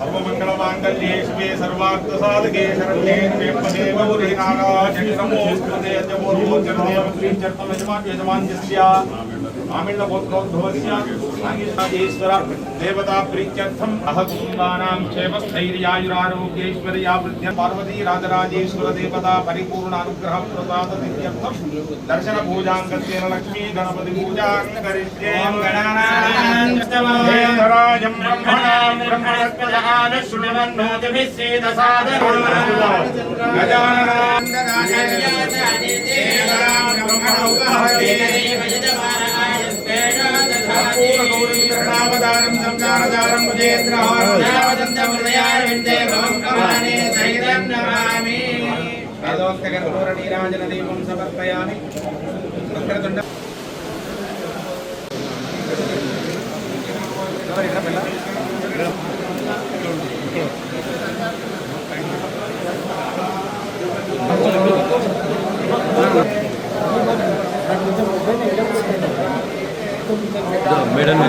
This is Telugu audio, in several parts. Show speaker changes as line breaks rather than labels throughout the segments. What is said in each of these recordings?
सर्वमंगलमांगल्ये शिवे सर्वार्थसाधके शरण्ये त्र्यंबके गौरी नारायणी नमोस्तुते जगोर्गोचरदेव श्रीचर्तमयजमान्यस्य आमिण्डगोत्रोद्भवस्य नागेश्वर देवता प्रीत्यर्थम् अहकुंदानां क्षेमस्थैर्यायुरारोग्यैश्वर्या वृद्ध्यं पार्वती राजराजेश्वर देवता परिपूर्ण अनुग्रह प्रसाद सिद्ध्यर्थं दर्शन पूजां गतेन लक्ष्मी गणपति पूजां करिष्ये गणानां ब्रह्मणस्पदः शृण्वन्नोतिभिस्सेदसादनं गजाननं संसारदारं मुजेन्द्रहारवदन्तमृदयारविन्दे भवं कमाने सहितं नमामि वेदोक्तकर्पूरनीराजनदीपं समर्पयामि वक्रतुण्ड
మేడం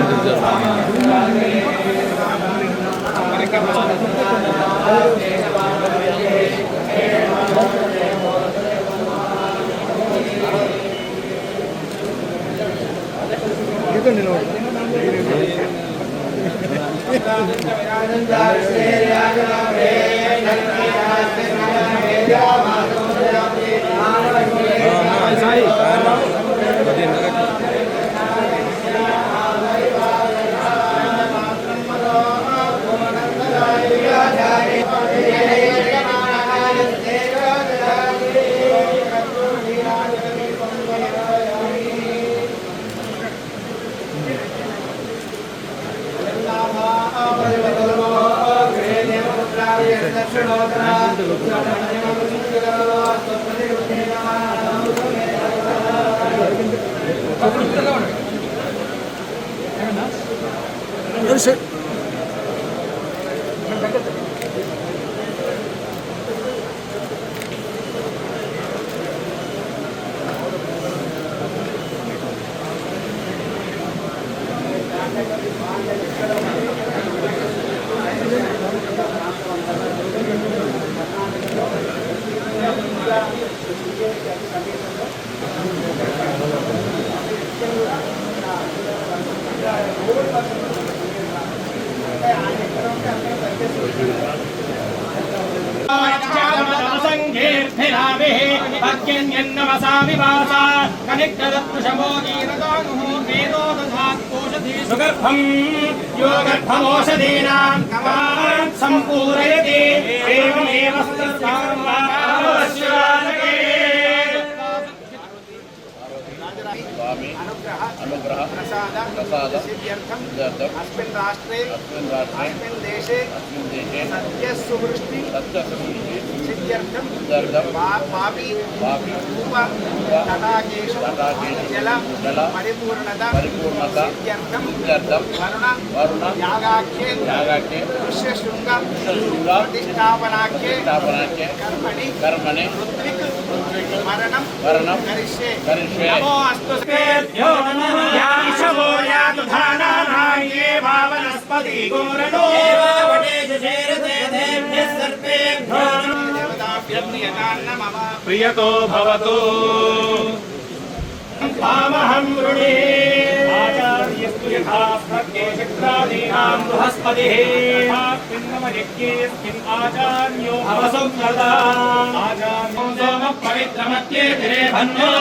यज्ञन्यन्नमसामि वासा कनिष्ठदत्पुषमो गीरदानुः वेदो दधात्कोषधि सुगर्भं योगर्भमोषधीनां कवान् सम्पूरयति एवमेव
अनुग्रह प्रसाद सिद्ध्यर्थम अस्मिन् राष्ट्रे अस्मिन् देशे सत्य सुवृष्टि सिद्ध्यर्थम पापी रूप तटाकेषु जल परिपूर्णता सिद्ध्यर्थम वरुण यागाख्ये ऋष्यशृंग प्रतिष्ठापनाख्ये कर्मणि ऋत्विक मरणं करिष्ये नमो अस्तु स्तेभ्यो याशवो यातु धानानाये वावनस्पति गोरणो प्रियतो भवतु पामहं वृणे आचार्यस्तु यथा प्रत्येषक्रादीनां बृहस्पतिः पिण्डमयज्ञेऽस्मिन् आचार्यो भवसंसदा आचार्यो सोम पवित्रमत्ये धिरे भन्यो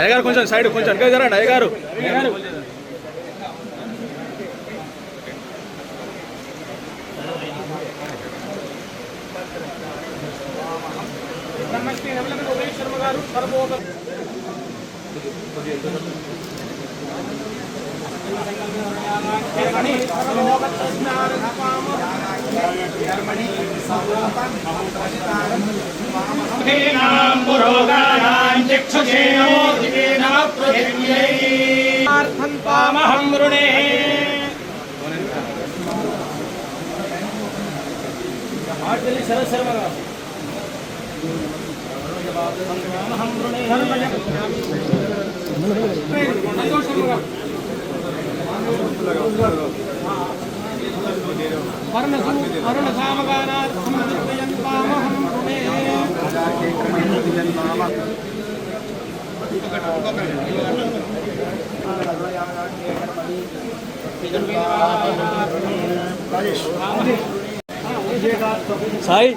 అయ్యగారు కొంచెం సైడ్ కొంచెం వెనక జరండి అయ్యగారు
బ్రహ్మశ్రీ నవలక ఉమేష్ శర్మ గారు సర్వోప పురోగానాం చక్షుషేణో దివేన పృథివ్యై అర్థం పామహం వృణే ఆర్జలి సరసర్వగా పామహం వృణే వరుణ సామగానార్థం విద్యయం పామహం వృణే
సాయి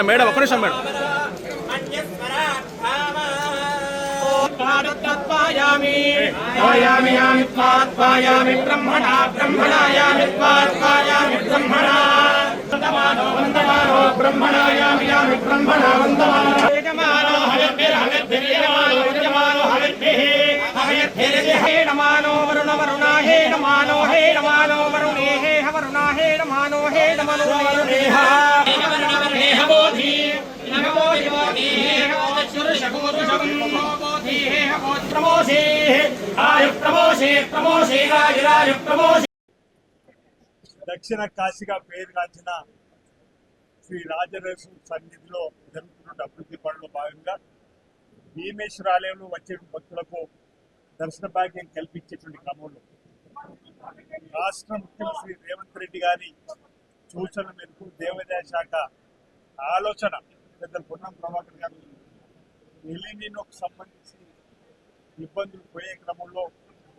మేడం ఒక్క నిమిషం మేడం
पायामि यामि त्वात् पायामि ब्रह्मणा ब्रह्मणायामि त्वात् पायामि ब्रह्मणा वन्दमानो वन्दमानो ब्रह्मणायामि यामि ब्रह्मणा वन्दमानो यजमानो हविर्भिर्हविर्भिर्यजमानो यजमानो हविर्भिः हविर्भिर्यजः हे नमानो वरुण वरुणा हे नमानो वरुणे हे वरुणा हे नमानो वरुणेह वरुणेह बोधि
దక్షిణ కాశీగా పేరుగాంచిన శ్రీ రాజరాజేశ్వర సన్నిధిలో జరుగుతున్న అభివృద్ధి పనుల్లో భాగంగా భీమేశ్వర ఆలయంలో వచ్చే భక్తులకు దర్శన భాగ్యం కల్పించేటువంటి క్రమంలో రాష్ట్ర ముఖ్యమంత్రి రేవంత్ రెడ్డి గారి సూచనల మేరకు దేవాదాయ శాఖ ఆలోచన పెద్దలు పొన్నం ప్రభాకర్ గారు ఎలినీకి సంబంధించి ఇబ్బందులు పోయే క్రమంలో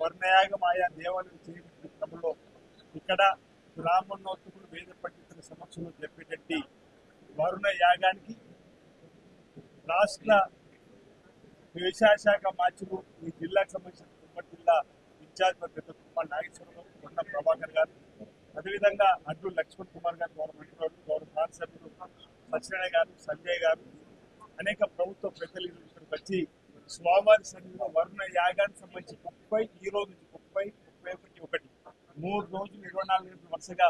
వర్ణయాగం ఆయా దేవాలయం చేయించిన క్రమంలో ఇక్కడ బ్రాహ్మణోత్తములు వేద పండితుల సమక్షంలో జరిపేటట్టు వరుణ యాగానికి రాష్ట్ర వ్యవసాయ శాఖ మార్చులు ఈ జిల్లాకు సంబంధించిన కుమ్మడి జిల్లా ఇన్ఛార్జ్ పెద్ద కుమార్ నాగేశ్వరరావు పొన్న ప్రభాకర్ గారు అదేవిధంగా అడ్డు లక్ష్మణ్ కుమార్ గారు గౌరవ మంత్రులు గౌరవ శాసనసభ్యులు సత్యనారాయణ గారు సంజయ్ గారు అనేక ప్రభుత్వ పెద్దలు ఇక్కడికి వచ్చి స్వామివారి సన్నిధిలో వరుణ యాగానికి సంబంధించి 30 ఈ రోజు నుంచి 31 3 రోజులు 24 గంటలు వరుసగా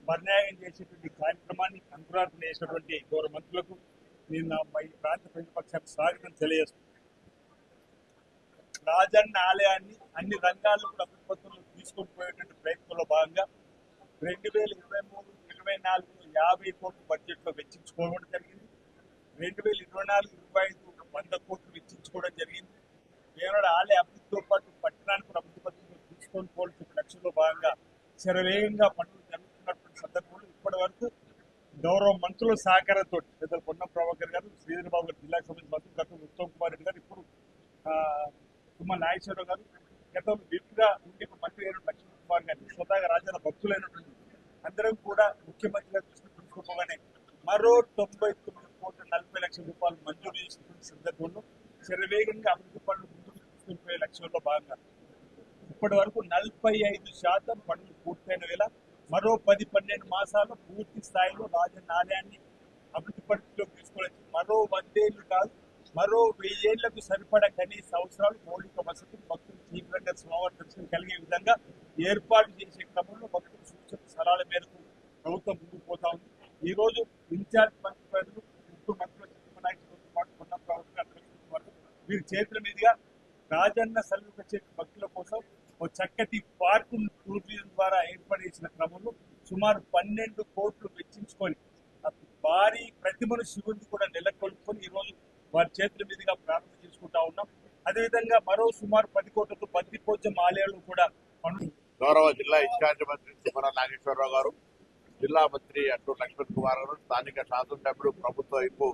వర్ణయాగం చేసేటువంటి కార్యక్రమాన్ని అంకురార్పణ చేసినటువంటి గౌరవ మంత్రులకు నేను ఈ ప్రాంత ప్రతిపక్షానికి స్వాగతం తెలియజేస్తున్నాను. రాజన్న ఆలయాన్ని అన్ని రంగాల్లో కూడా అభివృద్ధిలో తీసుకొని పోయేటువంటి ప్రయత్నంలో భాగంగా 2023-24 50 కోట్ల బడ్జెట్ లో వెచ్చించుకోవడం జరిగింది. 2024-25 100 కోట్లు వెచ్చించుకోవడం జరిగింది. కేవలం ఆలయ అభివృద్ధితో పాటు పట్టణానికి కూడా అభివృద్ధి పథకంలో తీసుకొని పోవాల్సిన లక్ష్యంలో భాగంగా శరవేగంగా పనులు జరుగుతున్నటువంటి సందర్భంలో ఇప్పటి వరకు గౌరవ మంత్రుల సహకారంతో పెద్దలు పొన్నం ప్రభాకర్ గారు, శ్రీధర్ బాబు గారు జిల్లా సంబంధించిన మంత్రులు, గతంలో ఉత్తమ్ కుమార్ రెడ్డి గారు, ఇప్పుడు తుమ్మల నాగేశ్వరరావు గారు, గతంలో విప్గా ఉండి మంత్రి అయిన లక్ష్మణ్ కుమార్ గారిని స్వతహాగా రాజ్యాంగ భక్తులైనటువంటి అందరం కూడా ముఖ్యమంత్రి గారు దృష్టి తీసుకోగానే మరో 99,40,00,000 రూపాయలు మంజూరు చేసినటువంటి సందర్భంలో శరవేగంగా అభివృద్ధి పనులు ముందుకు తీసుకుపోయే లక్ష్యంలో భాగంగా ఇప్పటి వరకు 45% పనులు పూర్తయిన వేళ మరో 10-12 మాసాల్లో పూర్తి స్థాయిలో రాజన్న ఆలయాన్ని అభివృద్ధి పరిస్థితిలోకి తీసుకోవచ్చు. మరో 100 ఏళ్లు కాదు, మరో 1000 ఏళ్లకు సరిపడా కనీస అవసరాలు మౌలిక వసతులు భక్తులు తీవ్రంగా స్వామి దర్శనం కలిగే విధంగా ఏర్పాటు చేసే క్రమంలో భక్తుల సూచన సలహాల మేరకు ప్రభుత్వం ముందుకు పోతా ఉంది. ఈ రోజు ఇన్ఛార్జ్ మంత్రులు ముగ్గురు మంత్రుల నాయకులతో పాటు పొన్నం ప్రభుత్వం వీరి చేతుల మీదుగా రాజన్న సల్లుకు వచ్చే భక్తుల కోసం ఒక చక్కటి పార్కు టూరిజం ద్వారా ఏర్పాటు చేసిన క్రమంలో సుమారు 12 కోట్లు వెచ్చించుకొని భారీ ప్రతిమను శివుడిని కూడా నెలకొల్పుకొని ఈ రోజు వారి చేతుల మీదుగా ప్రారంభం చేసుకుంటా ఉన్నాం. అదేవిధంగా మరో సుమారు 10 కోట్లతో బందిపోచం ఆలయాలు కూడా
గౌరవ జిల్లా ఇన్ఛార్జ్ మంత్రి తుమ్మల నాగేశ్వరరావు గారు, జిల్లా మంత్రి అట్లూరి లక్ష్మణ్ కుమార్ గారు, స్థానిక శాసనసభ్యుడు ప్రభుత్వ వైపు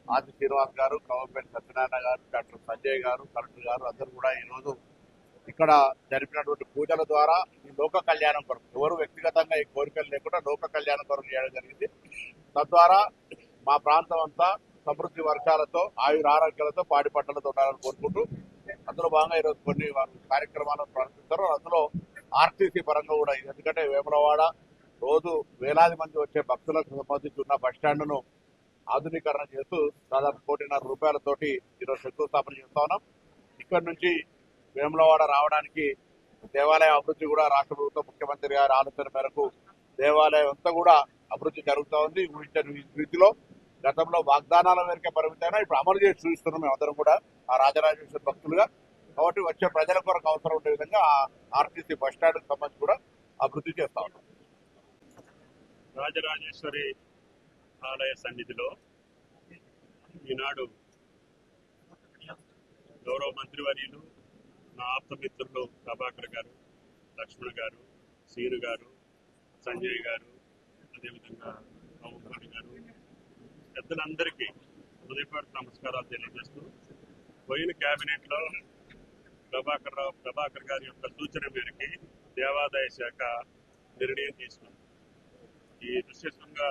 ఆది శ్రీనివాస్ గారు, కవంపేట సత్యనారాయణ గారు, డాక్టర్ సంజయ్ గారు, కలెక్టర్ గారు అందరూ కూడా ఈరోజు ఇక్కడ జరిపినటువంటి పూజల ద్వారా ఈ లోక కళ్యాణం కొరకు ఎవరు వ్యక్తిగతంగా ఈ కోరికలు లేకుండా లోక కళ్యాణం కొరకు చేయడం జరిగింది. తద్వారా మా ప్రాంతం అంతా సమృద్ధి వర్షాలతో ఆయురారోగ్యాలతో పాడి పంటలతో ఉండాలని కోరుకుంటూ అందులో భాగంగా ఈరోజు కొన్ని కార్యక్రమాలను ప్రారంభిస్తారు. అందులో ఆర్టీసీ పరంగా కూడా ఎందుకంటే వేములవాడ రోజు వేలాది మంది వచ్చే భక్తులకు సంబంధించి ఉన్న బస్టాండ్ను ఆధునీకరణ చేస్తూ దాదాపు 1,50,00,000 రూపాయలతోటి ఈరోజు శంకుస్థాపన చేస్తా ఉన్నాం. ఇక్కడి నుంచి వేములవాడ రావడానికి దేవాలయ అభివృద్ధి కూడా రాష్ట్ర ప్రభుత్వం ముఖ్యమంత్రి గారి ఆలోచన మేరకు దేవాలయం అంతా కూడా అభివృద్ధి జరుగుతూ ఉంది. ఊహించిన రీతిలో గతంలో వాగ్దానాల మేరకే పరిమితమైనా ఇప్పుడు అమలు చేసి చూపిస్తున్నాం మేమందరం కూడా ఆ రాజరాజేశ్వర భక్తులుగా. కాబట్టి వచ్చే ప్రజల కొరకు అవసరం ఉండే విధంగా ఆ ఆర్టీసీ బస్టాండ్కి సంబంధించి కూడా అభివృద్ధి చేస్తా ఉన్నాం.
రాజరాజేశ్వరి ఆలయ సన్నిధిలో ఈనాడు గౌరవ మంత్రివర్యులు, నా ఆప్తమిత్రులు ప్రభాకర్ గారు, లక్ష్మణ్ గారు, సీను గారు, సంజయ్ గారు, అదేవిధంగా రావు గారు పెద్దలందరికీ హృదయపూర్వక నమస్కారాలు తెలియజేస్తూ పోయిన కేబినెట్లో ప్రభాకర్ గారి యొక్క సూచన మేరకి దేవాదాయ శాఖ నిర్ణయం తీసుకుంది. ఈ దృశ్యశృంగ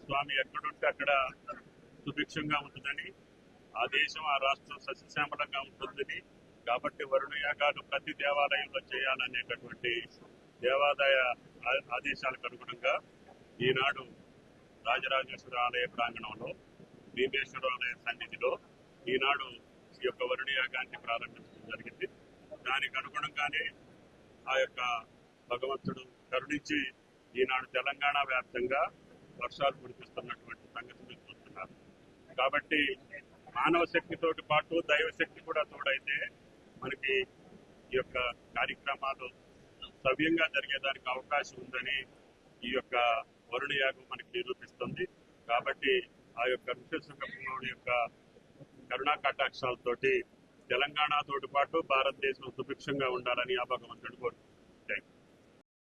స్వామి ఎక్కడుంటే అక్కడ సుభిక్షంగా ఉంటుందని, ఆ దేశం ఆ రాష్ట్రం సస్యశ్యామలంగా ఉంటుందని, కాబట్టి వరుణ యాగాలు ప్రతి దేవాలయంలో చేయాలనేటటువంటి దేవాదాయ ఆదేశాలకు అనుగుణంగా ఈనాడు రాజరాజేశ్వర ఆలయ ప్రాంగణంలో భీమేశ్వర ఆలయ సన్నిధిలో ఈనాడు ఈ యొక్క వరుణ యాగాన్ని ప్రారంభించడం జరిగింది. దానికి అనుగుణంగానే ఆ యొక్క భగవంతుడు కరుణించి ఈనాడు తెలంగాణ వ్యాప్తంగా వర్షాలు కురిపిస్తున్నటువంటి సంగతి మీరు చూస్తున్నారు. కాబట్టి మానవ శక్తితోటి పాటు దైవశక్తి కూడా తోడైతే మనకి ఈ యొక్క కార్యక్రమాలు సవ్యంగా జరిగేదానికి అవకాశం ఉందని ఈ యొక్క వరుణ యాగం మనకి నిరూపిస్తుంది. కాబట్టి ఆ యొక్క ఋషశృంగపుణ్యుడి యొక్క కరుణా కటాక్షాలతోటి తెలంగాణతోటి పాటు భారతదేశం సుభిక్షంగా ఉండాలని ఆ భగవంతుడు కోరుకుంటున్నాడు.